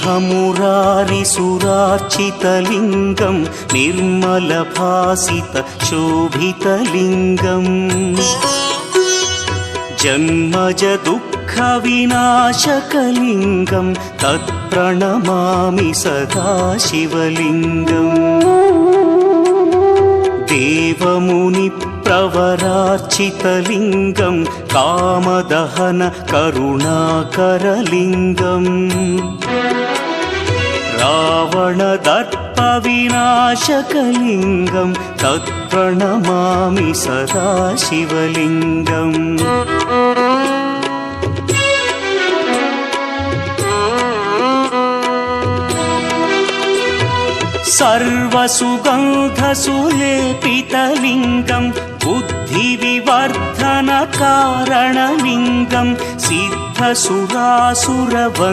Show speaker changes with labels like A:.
A: ब्रह्ममुरारिसुरार्चितलिङ्गं निर्मलभासितशोभितलिङ्गम् जन्मजदुःखविनाशकलिङ्गं तत्प्रणमामि सदा शिवलिङ्गम् देवमुनिप्रवरार्चितलिङ्गं कामदहन करुणाकरलिङ्गम् रावणदर्पविनाशकलिङ्गं तत्प्रणमामि सदा शिवलिङ्गम् सर्वसुगन्धसुलेपितलिङ्गं बुद्धिविवर्धनकारणलिङ्गं सिद्धसुरासुरवन्द्यलिङ्गम्